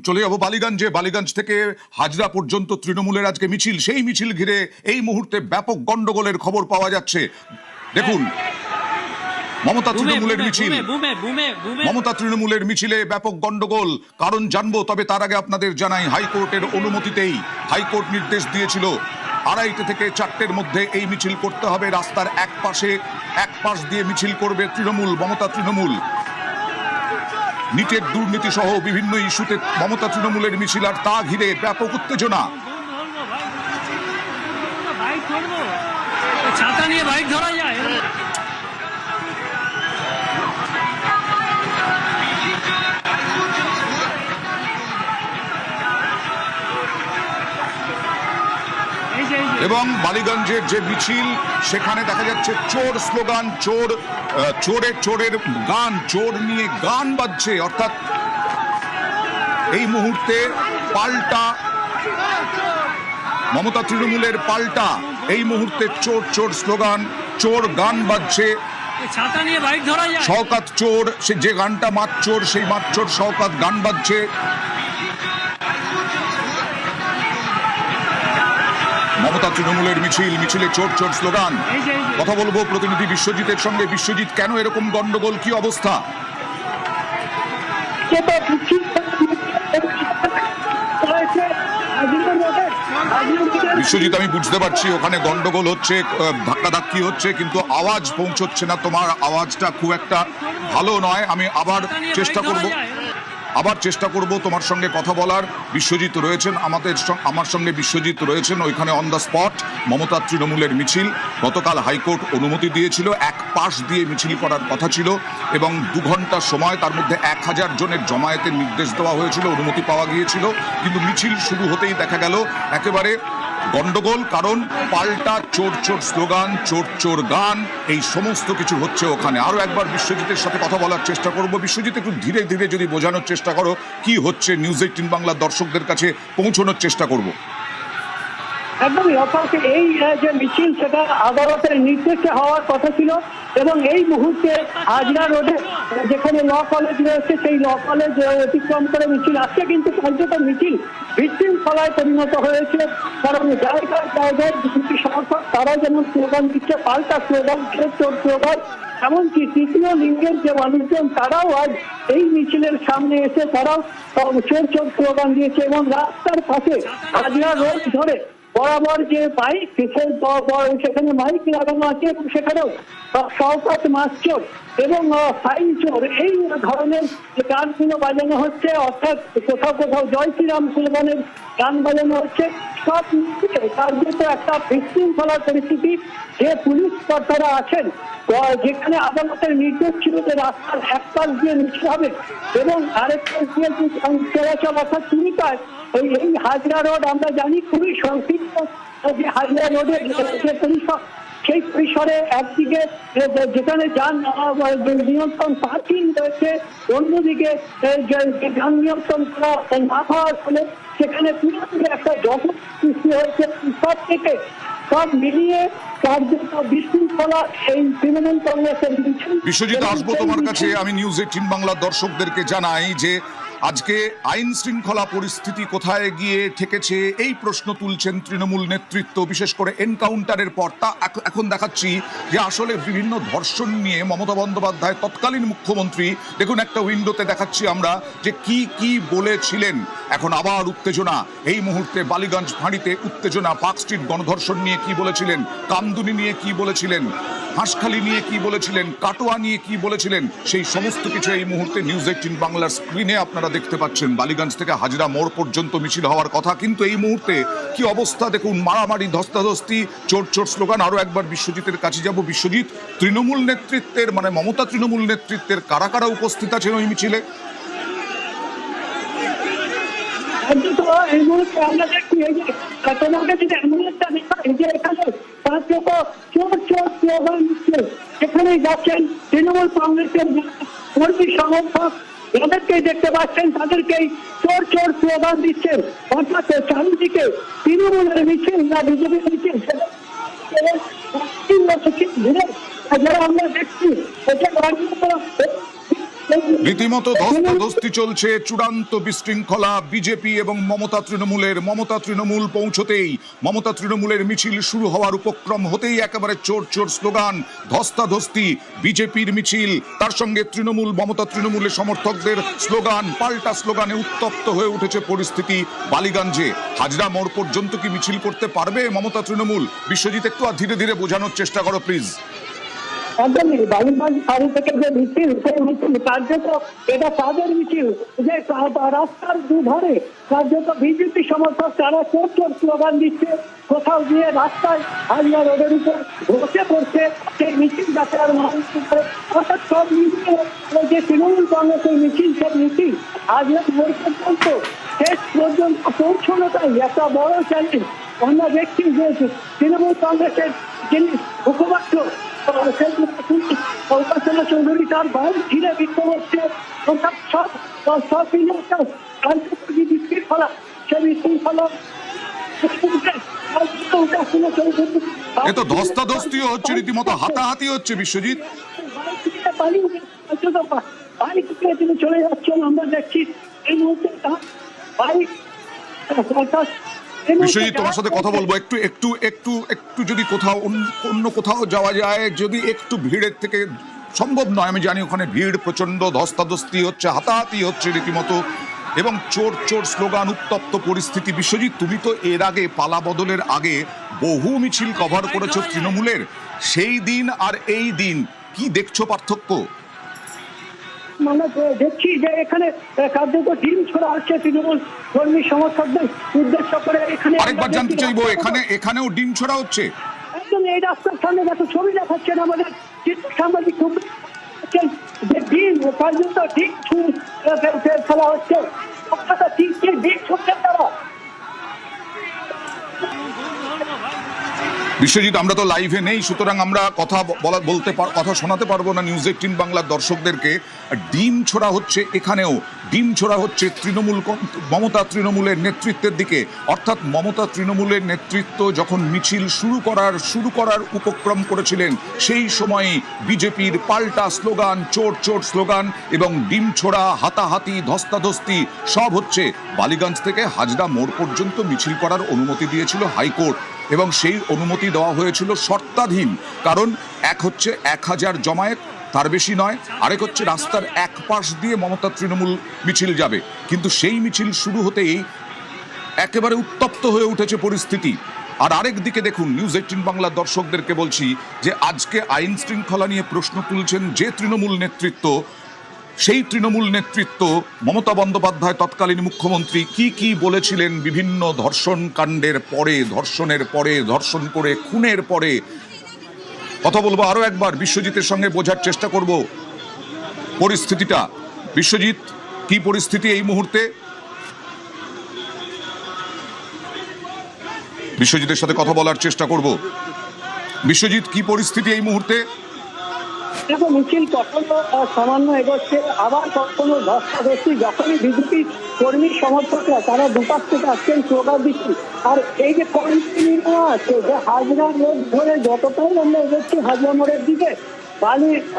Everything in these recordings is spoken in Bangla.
চলে যাবো বালিগঞ্জে। বালিগঞ্জ থেকে হাজরা পর্যন্ত তৃণমূলের আজকে মিছিল। সেই মিছিল ঘিরে এই মুহূর্তে ব্যাপক গন্ডগোলের খবর পাওয়া যাচ্ছে। দেখুন, মমতা তৃণমূলের মিছিল, মমতা তৃণমূলের মিছিলে ব্যাপক গন্ডগোল। কারণ জানবো, তবে তার আগে আপনাদের জানাই, হাইকোর্টের অনুমতিতেই হাইকোর্ট নির্দেশ দিয়েছিল 2:30 থেকে 4টের মধ্যে এই মিছিল করতে হবে। রাস্তার এক পাশ দিয়ে মিছিল করবে তৃণমূল, মমতা তৃণমূল। নিটের দুর্নীতি সহ বিভিন্ন ইস্যুতে মমতা তৃণমূলের মিছিল, আর তা ঘিরে ব্যাপক উত্তেজনা। ছাতা নিয়ে বাইক ধরা যায়। এবং বালিগঞ্জের যে মিছিল, সেখানে দেখা যাচ্ছে চোর স্লোগান, চোরের গান, চোর নিয়ে গান বাজছে। অর্থাৎ এই মুহূর্তে পাল্টা মমতা তৃণমূলের পাল্টা, এই মুহূর্তে চোর স্লোগান, চোর গান বাজছে। ছাতা নিয়ে বাইক ধরা যায়। শওকত চোর, সে যে গানটা মাতচোর, সেই মাতচোর শওকত গান বাজছে। মমতা তৃণমূলের মিছিলে চোর স্লোগান। কথা বলবো প্রতিনিধি বিশ্বজিতের সঙ্গে। বিশ্বজিৎ, কেন এরকম গন্ডগোল, কি অবস্থা? বিশ্বজিৎ, আমি বুঝতে পারছি ওখানে গন্ডগোল হচ্ছে, ধাক্কাধাক্কি হচ্ছে, কিন্তু আওয়াজ পৌঁছচ্ছে না। তোমার আওয়াজটা খুব একটা ভালো নয়। আমি আবার চেষ্টা করব তোমার সঙ্গে কথা বলার। বিশ্বজিৎ রয়েছেন আমার সঙ্গে, বিশ্বজিৎ রয়েছেন ওইখানে অন দ্য স্পট। মমতা তৃণমূলের মিছিল গতকাল হাইকোর্ট অনুমতি দিয়েছিল, এক পাশ দিয়ে মিছিল করার কথা ছিল এবং 2 ঘন্টা সময়, তার মধ্যে 1000 জনের জমায়েতের নির্দেশ দেওয়া হয়েছিল, অনুমতি পাওয়া গিয়েছিল। কিন্তু মিছিল শুরু হতেই দেখা গেল একেবারে গন্ডগোল। কারণ পাল্টা চোর স্লোগান, চোর গান, এই সমস্ত কিছু হচ্ছে ওখানে। আরো একবার বিশ্বজিতের সাথে কথা বলার চেষ্টা করব। বিশ্বজিৎ, একটু ধীরে ধীরে যদি বোঝানোর চেষ্টা করো কি হচ্ছে, নিউজ 18 বাংলার দর্শকদের কাছে পৌঁছানোর চেষ্টা করব। একদমই অপরকে এই যে মিছিল, সেটা আদালতের নির্দেশে হওয়ার কথা ছিল এবং এই মুহূর্তে হাজরা রোডে যেখানে ল কলেজ রয়েছে, সেই ল কলেজ অতিক্রম করে মিছিল আসছে। কিন্তু কার্যত মিছিল বিশৃঙ্খলায় পরিণত হয়েছে। কারণ জায়গায় বিজেপি সমর্থক তারা যেমন স্লোগান দিচ্ছে, পাল্টা স্লোগান, চোর স্লোগান, এমনকি তৃতীয় লিঙ্গের যে মানুষজন তারাও আজ এই মিছিলের সামনে এসে তারাও চোর স্লোগান দিয়েছে। এবং রাস্তার পাশে হাজরা রোড ধরে বরাবর যে বাইক, সেখানে মাইক লাগানো আছে এবং সেখানেও শওকত মাতচোর এবং ফাইল চোর, এই ধরনের গানগুলো বাজানো হচ্ছে। অর্থাৎ কোথাও জয় শ্রীরাম স্লোগানের গান বাজানো হচ্ছে। সব মিলিয়ে কার্যত একটা বিশৃঙ্খলার পরিস্থিতি। যে পুলিশ কর্তারা আছেন, যেখানে আদালতের নির্দেশ ছিল যে রাস্তার এক পাশ দিয়ে মিছিল হবে এবং আরেক পাশ দিয়ে চলাচল, অর্থাৎ চিনিকায় এই হাজরা রোড আমরা জানি খুবই সংক্ষিপ্ত। যে হাজরা রোডের যে পরিসর, সেই পরিসরে একদিকে যেখানে যান নিয়ন্ত্রণ পার্কিং রয়েছে, অন্যদিকে যান নিয়ন্ত্রণ করা না হওয়ার ফলে সেখানে পুরোপুরি একটা জগৎ সৃষ্টি হয়েছে। সব মিলিয়ে কার্যত বিশৃঙ্খলা এই তৃণমূল কংগ্রেসের। বিশ্বজিৎ, আসবো তোমার কাছে। আমি নিউজ 18 বাংলার দর্শকদেরকে জানাই যে আজকে আইন শৃঙ্খলা পরিস্থিতি কোথায় গিয়ে ঠেকেছে, এই প্রশ্ন তুলছেন তৃণমূল নেতৃত্ব, বিশেষ করে এনকাউন্টারের পর। তা এখন দেখাচ্ছি যে আসলে বিভিন্ন ধর্ষণ নিয়ে মমতা বন্দ্যোপাধ্যায়, তৎকালীন মুখ্যমন্ত্রী, দেখুন একটা উইন্ডোতে দেখাচ্ছি আমরা যে কি বলেছিলেন। এখন আবার উত্তেজনা এই মুহূর্তে বালিগঞ্জ ফাঁড়িতে, উত্তেজনা। পার্ক স্ট্রিট গণধর্ষণ নিয়ে কি বলেছিলেন, কামদুনি নিয়ে কি বলেছিলেন, হাঁসখালি নিয়ে কি বলেছিলেন, কাটোয়া নিয়ে কি বলেছিলেন, সেই সমস্ত কিছু এই মুহূর্তে নিউজ 18 বাংলার স্ক্রিনে আপনারা দেখতে পাচ্ছেন। বালিগঞ্জ থেকে হাজরা মোড় পর্যন্ত মিছিল হওয়ার কথা, কিন্তু এই মুহূর্তে কি অবস্থা দেখুন, মারামারি, ধস্তাধস্তি, চোর স্লোগান। আরো একবার বিশ্বজিতের কাছে যাব। বিশ্বজিৎ, তৃণমূল নেতৃত্বের, মানে মমতা তৃণমূল নেতৃত্বের কারা কারা উপস্থিত আছেন ওই মিছিলে? এই মুহূর্তে আমরা দেখছি এই যে তোমাকে যদি অ্যাম্বুলেন্সটা দেখা, এই যে এখানে চোর স্লোগান দিচ্ছে, সেখানেই যাচ্ছেন তৃণমূল কংগ্রেসের কর্মী সমর্থক, যাদেরকেই দেখতে পাচ্ছেন তাদেরকেই চোর স্লোগান দিচ্ছেন। অর্থাৎ চারিদিকে তৃণমূলের মিছিল না বিজেপির মিছিল, যারা আমরা দেখছি, এটা রীতিমতো ধস্তাধস্তি চলছে, চূড়ান্ত বিশৃঙ্খলা বিজেপি এবং মমতা তৃণমূল পৌঁছতেই, মমতা তৃণমূলের মিছিল শুরু হওয়ার উপক্রম হতেই একেবারে চোর চোর স্লোগান, ধস্তাধস্তি, বিজেপির মিছিল, তার সঙ্গে মমতা তৃণমূলের সমর্থকদের স্লোগান, পাল্টা স্লোগানে উত্তপ্ত হয়ে উঠেছে পরিস্থিতি বালিগঞ্জে। হাজরা মোড় পর্যন্ত কি মিছিল করতে পারবে মমতা তৃণমূল? বিশ্বজিৎ, একটু ধীরে ধীরে বোঝানোর চেষ্টা করো প্লিজ। একদমই বালিগঞ্জ ফাঁড়ি থেকে যে মিছিল, সেই মিছিল কার্যত এটা তাদের মিছিল, যে রাস্তার দুধারে কার্যত বিজেপি সমর্থক তারা চোর চোর স্লোগান দিচ্ছে, কোথাও গিয়ে রাস্তায় হাজরা রোডের উপর বসে পড়ছে, সেই মিছিল যাতে আর মানুষ অর্থাৎ সব মিছিল যে তৃণমূল কংগ্রেসের মিছিল, সব মিছিল হাজরা মোড় পর্যন্ত শেষ পর্যন্ত পৌঁছানোটাই একটা বড় চ্যালেঞ্জ। আমরা দেখছি যে তৃণমূল কংগ্রেসের যিনি মুখপাত্র উপাসনা চৌধুরী তার বাড়ি ঘিরে বিক্ষোভ হচ্ছে, অর্থাৎ সব বিশৃঙ্খলা, সে বিশৃঙ্খলা এ তো ধস্তাধস্তিও হচ্ছে, রীতিমতো হাতাহাতি হচ্ছে। বিশ্বজিৎ, বাড়ি থেকে তিনি চলে যাচ্ছেন, আমরা দেখছি এই মুহূর্তে বিশ্বজিৎ, তোমার সাথে কথা বলবো। একটু একটু একটু একটু যদি কোথাও অন্য কোথাও যাওয়া যায়, যদি একটু ভিড়ের থেকে, সম্ভব নয় আমি জানি, ওখানে ভিড় প্রচন্ড, ধস্তাধস্তি হচ্ছে, হাতাহাতি হচ্ছে রীতিমতো, এবং চোর চোর স্লোগান, উত্তপ্ত পরিস্থিতি। বিশ্বজিৎ, তুমি তো এর আগে পালা বদলের আগে বহু মিছিল কভার করেছো তৃণমূলের, সেই দিন আর এই দিন কি দেখছো পার্থক্য? মানে দেখছি যে এখানে কার্যত ডিম ছোড়া হচ্ছে তৃণমূল কর্মী সমর্থকদের উদ্দেশ্য করে। এখানে আরেকবার জানতে চাইবো, এখানেও ডিম ছোড়া হচ্ছে? একদম এই রাস্তার সামনে যত ছবি দেখাচ্ছেন আমাদের সাংবাদিক, যে ডিম কার্যত ডিম ফেলা হচ্ছে, ডিম ছুটছেন তারা। বিশ্বজিৎ, আমরা তো লাইভে নেই, সুতরাং আমরা কথা শোনাতে পারবো না নিউজ 18 বাংলার দর্শকদেরকে। ডিম ছোড়া হচ্ছে, এখানেও ডিম ছোড়া হচ্ছে মমতা তৃণমূলের নেতৃত্বের দিকে, অর্থাৎ মমতা তৃণমূলের নেতৃত্ব যখন মিছিল শুরু করার উপক্রম করেছিলেন, সেই সময়ে বিজেপির পাল্টা স্লোগান, চোর চোর স্লোগান এবং ডিম ছোড়া, হাতাহাতি, ধস্তাধস্তি সব হচ্ছে। বালিগঞ্জ থেকে হাজরা মোড় পর্যন্ত মিছিল করার অনুমতি দিয়েছিল হাইকোর্ট, এবং সেই অনুমতি দেওয়া হয়েছিল শর্তাধীন। কারণ এক হচ্ছে 1000 জমায়েত, তার বেশি নয়, আরেক হচ্ছে রাস্তার এক পাশ দিয়ে মমতা তৃণমূল মিছিল যাবে। কিন্তু সেই মিছিল শুরু হতেই একেবারে উত্তপ্ত হয়ে উঠেছে পরিস্থিতি। আর আরেক দিকে দেখুন, নিউজ 18 বাংলার দর্শকদেরকে বলছি যে আজকে আইন শৃঙ্খলা নিয়ে প্রশ্ন তুলছেন যে তৃণমূল নেতৃত্ব, সেই তৃণমূল নেতৃত্ব, মমতা বন্দ্যোপাধ্যায় তৎকালীন মুখ্যমন্ত্রী কি বলেছিলেন বিভিন্ন ধর্ষণ কাণ্ডের পরে, ধর্ষণের পরে, ধর্ষণ করে খুনের পরে। কথা বলবো আরো একবার, বিশ্বজিতের সঙ্গে বোঝার চেষ্টা করব পরিস্থিতিটা। বিশ্বজিৎ, কি পরিস্থিতি এই মুহূর্তে? বিশ্বজিতের সাথে কথা বলার চেষ্টা করব। বিশ্বজিৎ, কি পরিস্থিতি এই মুহূর্তে? দেখো, মিছিল কখনো সামান্য এগোচ্ছে, আবার কখনো ধস্তাধস্তি। যখনই বিজেপি কর্মী সমর্থকরা তারা দুপাশ থেকে আসছেন স্লোগান দিচ্ছি, আর এই যে কর্মী আছে যে হাজরা মোড় ধরে যতটাই আমরা এগোচ্ছি হাজরা মোড়ের দিকে,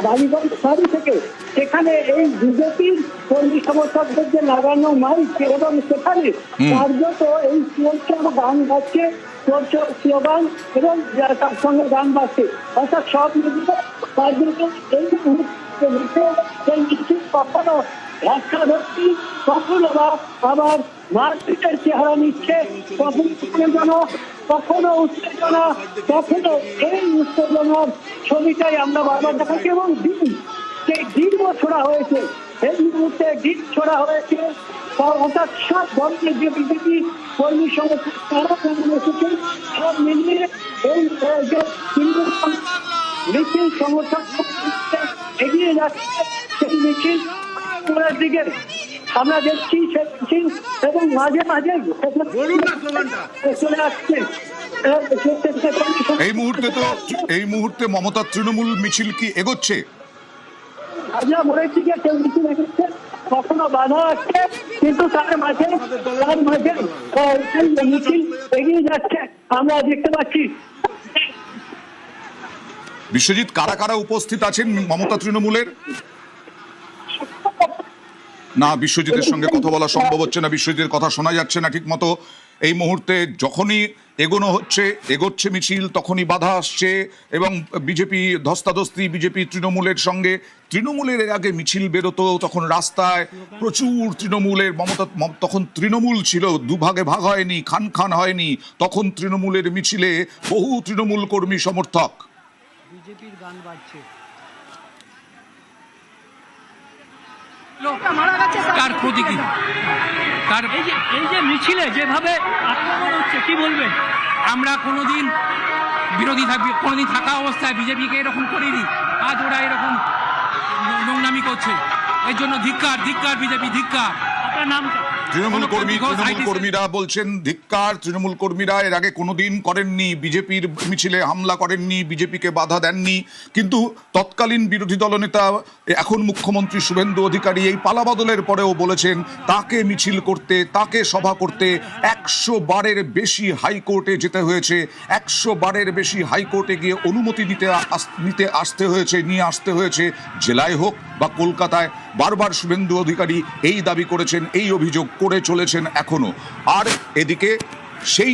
বালিগঞ্জ ফাঁড়ি থেকে, সেখানে এই বিজেপির কর্মী সমর্থকদের যে লাগানো মাইক, এবং সেখানে কার্যত এই চোর গান গাচ্ছে, চোর স্লোগান এবং তার সঙ্গে গান বাজছে, অর্থাৎ সব মিলিয়ে কার্যত এই সেই মিছিল কখনো ধস্তাধস্তি, কখনো বা আবার মারপিটের চেহারা নিচ্ছে, কখনো উত্তেজনা, কখনো এই উত্তেজনার ছবিটাই আমরা বারবার দেখাচ্ছি। এবং সেই ডিমও ছোড়া হয়েছে, এই মুহূর্তে ডিম ছোড়া হয়েছে, অর্থাৎ সব দলের যে বিজেপি কর্মী সমর্থক তারা কেমন এসেছে, সব মিলিয়ে এই যে মিছিল সমর্থক এগিয়ে যাচ্ছে, সেই মিছিল করার দিকে আমরা দেখছি সেই মিছিল, এবং মাঝে মাঝে চলে আসছে। এই মুহূর্তে মমতা তৃণমূল মিছিল কি এগোচ্ছে? হাজরা মোড়ের দিকে কেউ মিছিল এগোচ্ছে, কখনো বাধা আসছে, কিন্তু তার মাঝে মিছিল এগিয়ে যাচ্ছে আমরা দেখতে পাচ্ছি। বিশ্বজিৎ, কারা কারা উপস্থিত আছেন মমতা তৃণমূলের? না, বিশ্বজিতের সঙ্গে কথা বলা সম্ভব হচ্ছে না, বিশ্বজিতের কথা শোনা যাচ্ছে না ঠিক মতো। এই মুহূর্তে যখনই এগোচ্ছে মিছিল, তখনই বাধা আসছে এবং বিজেপি ধস্তাধস্তি বিজেপি তৃণমূলের সঙ্গে। তৃণমূলের আগে মিছিল বেরোতো, তখন রাস্তায় প্রচুর তৃণমূলের তখন তৃণমূল ছিল, দুভাগে ভাগ হয়নি, খান খান হয়নি। তখন তৃণমূলের মিছিলে বহু তৃণমূল কর্মী সমর্থক। বিজেপির গান বাজছে। কার ক্ষতি কি? কার এই যে মিছিলে যেভাবে আক্রমণ হচ্ছে, কি বলবেন? আমরা কোনোদিন বিরোধী থাকবে, কোনোদিন থাকা অবস্থায় বিজেপিকে এরকম করিনি। আজ ওরা এরকম নোংরামি করছে, এর জন্য ধিক্কার, ধিক্কার বিজেপি, ধিক্কার। আপনার নামটা? তৃণমূল কর্মীরা বলছেন ধিক্কার। তৃণমূল কর্মীরা এর আগে কোনোদিন করেননি, বিজেপির মিছিলে হামলা করেননি, বিজেপিকে বাধা দেননি। কিন্তু তৎকালীন বিরোধী দলনেতা এখন মুখ্যমন্ত্রী শুভেন্দু অধিকারী এই পালাবদলের পরেও বলেছেন তাকে মিছিল করতে, তাকে সভা করতে 100 বারের বেশি হাইকোর্টে যেতে হয়েছে। 100 বারের বেশি হাইকোর্টে গিয়ে অনুমতি নিয়ে আসতে হয়েছে, জেলায় হোক বা কলকাতায়। বারবার শুভেন্দু অধিকারী এই দাবি করেছেন, এই অভিযোগ করে চলেছেন এখনো। আর এদিকে সেই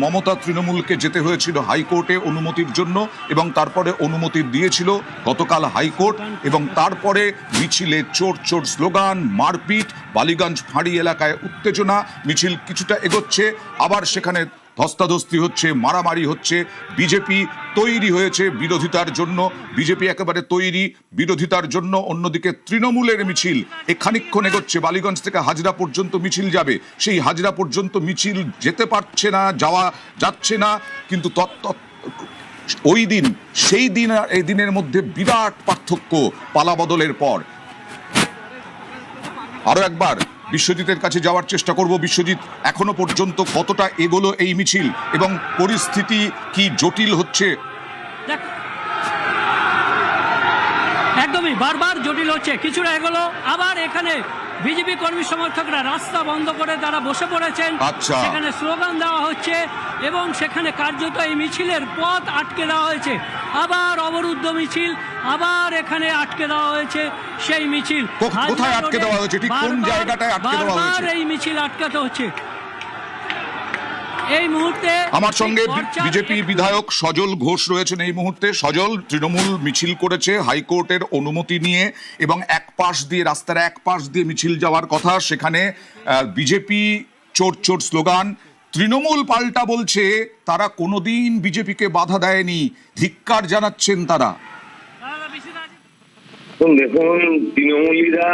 মমতা তৃণমূলকে যেতে হয়েছিল হাইকোর্টে অনুমতির জন্য, এবং তারপরে অনুমতি দিয়েছিল গতকাল হাইকোর্ট। এবং তারপরে মিছিলে চোর চোর স্লোগান, মারপিট, বালিগঞ্জ ফাঁড়ি এলাকায় উত্তেজনা। মিছিল কিছুটা এগোচ্ছে, আবার সেখানে ধস্তাধস্তি হচ্ছে, মারামারি হচ্ছে। বিজেপি তৈরি হয়েছে বিরোধিতার জন্য, বিজেপি একেবারে তৈরি বিরোধিতার জন্য। অন্যদিকে তৃণমূলের মিছিল খানিকক্ষণ এগোচ্ছে, বালিগঞ্জ থেকে হাজরা পর্যন্ত মিছিল যাবে। সেই হাজরা পর্যন্ত মিছিল যেতে পারছে না, যাচ্ছে না। কিন্তু সেই দিন আর এই দিনের মধ্যে বিরাট পার্থক্য পালাবদলের পর। আরো একবার বিশ্বজিতের কাছে যাওয়ার চেষ্টা করব। বিশ্বজিৎ, এখনো পর্যন্ত কতটা এগোলো এই মিছিল এবং পরিস্থিতি কি জটিল হচ্ছে? একদমই বারবার জটিল হচ্ছে। কিছুটা এগোলো, আবার এখানে বিজেপি কর্মী সমর্থকরা রাস্তা বন্ধ করে তারা বসে পড়েছেন। সেখানে স্লোগান দেওয়া হচ্ছে এবং সেখানে কার্যত এই মিছিলের পথ আটকে দেওয়া হয়েছে। আবার অবরুদ্ধ মিছিল, আবার এখানে আটকে দেওয়া হয়েছে সেই মিছিল। কোথায় আটকে দেওয়া হয়েছে? ঠিক কোন জায়গাটায় আটকে দেওয়া হয়েছে? এই মিছিল আটকাতে হচ্ছে। এই মুহূর্তে আমার সঙ্গে বিজেপি বিধায়ক সজল ঘোষ রয়েছেন এই মুহূর্তে। সজল, তৃণমূল মিছিল করেছে হাইকোর্টের অনুমতি নিয়ে এবং রাস্তার এক পাশ দিয়ে মিছিল যাওয়ার কথা। সেখানে বিজেপি চোর চোর স্লোগান। তৃণমূল পাল্টা বলছে তারা কোনোদিন বিজেপিকে বাধা দেয়নি, ধিক্কার জানাচ্ছেন তারা। দেখুন, তৃণমূলীরা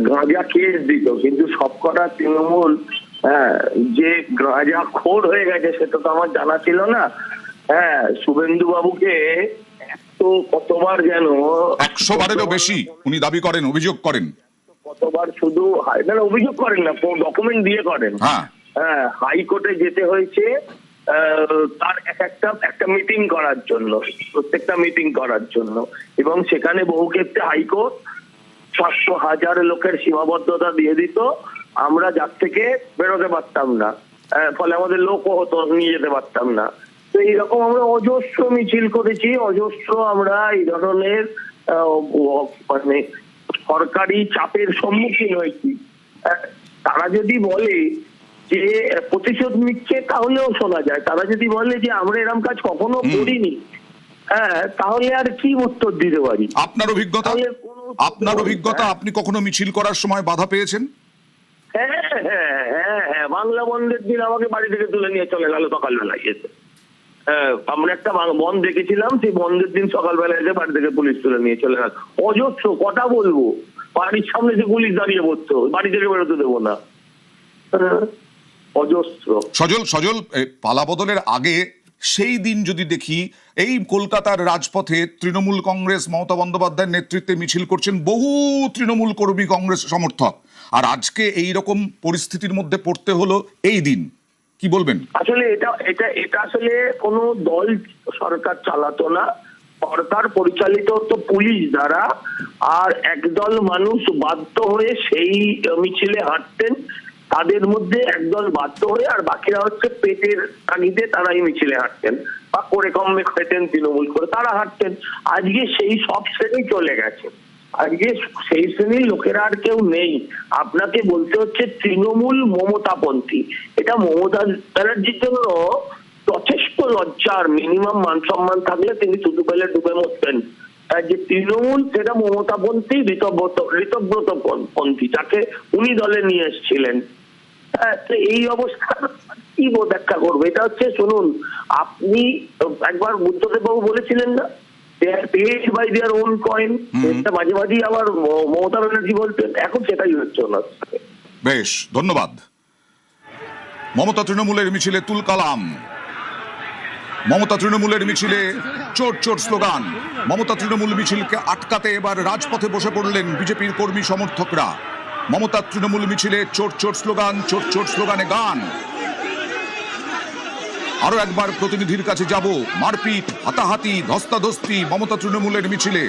গাঁজা কেস দিত, কিন্তু সবকটা তৃণমূল যে গাঁজা খোর হয়ে গেছে সেটা তো আমার জানা ছিল না। শুভেন্দু বাবুকে কতবার যেন 100 বারেরও বেশি উনি দাবি করেন, অভিযোগ করেন। কতবার শুধু অভিযোগ করেন না, ডকুমেন্ট দিয়ে করেন। হাইকোর্টে যেতে হয়েছে তার একটা মিটিং করার জন্য, প্রত্যেকটা মিটিং করার জন্য। এবং সেখানে বহু ক্ষেত্রে হাইকোর্ট 500,000 লোকের সীমাবদ্ধতা দিয়ে দিত, আমরা যার থেকে বেরোতে পারতাম না, ফলে আমাদের লোকও হতো, নিয়ে যেতে পারতাম না। তো এইরকম আমরা অজস্র মিছিল করেছি, অজস্র আমরা এই ধরনের মানে সরকারি চাপের সম্মুখীন হয়েছি। তারা যদি বলে যে প্রতিশোধ নিচ্ছে তাহলেও শোনা যায়, তারা যদি বলে যে আমরা এরকম কাজ কখনো করিনি, তাহলে আর কি উত্তর দিতে পারি? আপনার অভিজ্ঞতা, আপনি কখনো মিছিল করার সময় বাধা পেয়েছেন? হ্যাঁ, বাংলা বন্ধের দিন আমাকে বাড়ি থেকে তুলে নিয়ে চলে গেল সকালবেলায় এসে। আমরা একটা বন্ধ দেখেছিলাম, সেই বন্ধের দিন সকালবেলা এসে বাড়ি থেকে পুলিশ তুলে নিয়ে চলে গেল। অজস্র, কথা বলবো, বাড়ির সামনে যে পুলিশ দাঁড়িয়ে পড়তো, বাড়ি থেকে বেরোতে দেবো না, অজস্র। সজল, পালাবদলের আগে সেই দিন যদি দেখি, এই কলকাতার রাজপথে তৃণমূল কংগ্রেস মমতা বন্দ্যোপাধ্যায়ের নেতৃত্বে মিছিল করছেন বহু তৃণমূল কর্মী, কংগ্রেস সমর্থক। আর আজকে এই রকম পরিস্থিতির মধ্যে পড়তে হলো এই দিন, কি বলবেন? আসলে এটা আসলে কোনো দল সরকার চালাতো না, সরকার পরিচালিত হতো পুলিশ দ্বারা। আর একদল মানুষ বাধ্য হয়ে সেই মিছিলে হাঁটতেন, তাদের মধ্যে একদল বাধ্য হয়ে, আর বাকিরা হচ্ছে পেটের তাগিদে তারা এই মিছিলে হাঁটতেন, বা করে কমে খেতেন তৃণমূল করে তারা হাঁটতেন। আজকে সেই সব শ্রেণী চলে গেছে। আজকে সেই শ্রেণীর লোকেরা আর কেউ নেই। আপনাকে বলতে হচ্ছে তৃণমূল মমতাপন্থী। এটা মমতা ব্যানার্জির জন্য যথেষ্ট লজ্জার। মিনিমাম মান সম্মান থাকলে তিনি শুধু পেলে ডুবে মরতেন। যে তৃণমূল সেটা মমতাপন্থী, ঋতব্রত পন্থী, যাকে উনি দলে নিয়ে এসেছিলেন। এই অবস্থা কি ব্যাখ্যা করবো? এটা হচ্ছে, শুনুন, আপনি একবার বুদ্ধদেব বাবু বলেছিলেন না, paid by their own coin, এটা মাঝে মাঝেই আবার মমতা ব্যানার্জি বলতেন, এখন সেটাই হচ্ছে ওনার। বেশ, ধন্যবাদ। মমতা তৃণমূলের মিছিলে তুলকালাম, মমতা তৃণমূলের মিছিলে চোর চোর স্লোগান। মমতা তৃণমূল মিছিলকে আটকাতে এবার রাজপথে বসে পড়লেন বিজেপির কর্মী সমর্থকরা। মমতা তৃণমূল মিছিলে চোর চোর স্লোগান, চোর চোর স্লোগানে গান। আরো একবার প্রতিনিধির কাছে যাব। মারপিট, হাতাহাতি, ধস্তাধস্তি মমতা তৃণমূলের মিছিলে।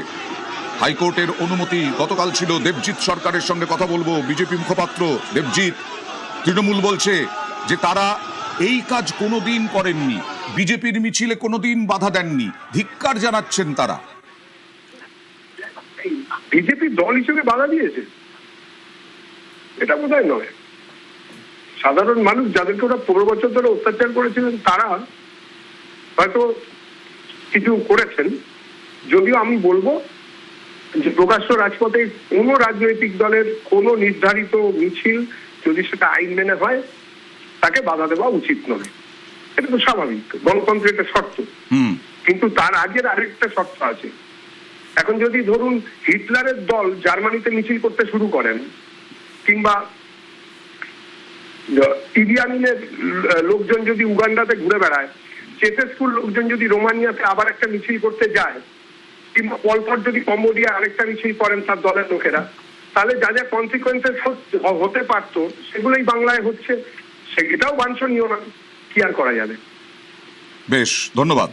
হাইকোর্টের অনুমতি গতকাল ছিল। দেবজিৎ সরকারের সঙ্গে কথা বলবো। বিজেপি মুখপাত্র দেবজিৎ, তৃণমূল বলছে যে তারা এই কাজ কোনোদিন করেননি, বিজেপির মিছিলে কোনোদিন বাধা দেননি, ধিক্কার জানাচ্ছেন তারা। বিজেপি দল হিসেবে বাধা দিয়েছে এটা বোধহয় নয়। সাধারণ মানুষ যাদেরকে ওরা 15 বছর ধরে অত্যাচার করেছিলেন তারা হয়তো কিছু করেছেন। যদিও আমি বলবো যে প্রকাশ্য রাজপথে কোনো রাজনৈতিক দলের কোনো নির্ধারিত মিছিল যদি সেটা আইন মেনে হয় তাকে বাধা দেওয়া উচিত নয়। এটা তো স্বাভাবিক, গণতন্ত্রের একটা শর্ত। কিন্তু তার আগের আরেকটা শর্ত আছে। এখন যদি ধরুন হিটলারের দল জার্মানিতে মিছিল করতে শুরু করেন, কিংবা ইদি আমিনের লোকজন যদি উগান্ডাতে ঘুরে বেড়ায়, চেতেস্কুর লোকজন যদি রোমানিয়াতে আবার একটা মিছিল করতে যায়, কিংবা পলপট যদি কম্বোডিয়া আরেকটা মিছিল করেন তার দলের লোকেরা, তাহলে যা যা কনসিকুয়েন্সেস হতে পারতো সেগুলোই বাংলায় হচ্ছে। সেটাও বাঞ্ছনীয় না, কি আর করা যাবে। বেশ, ধন্যবাদ।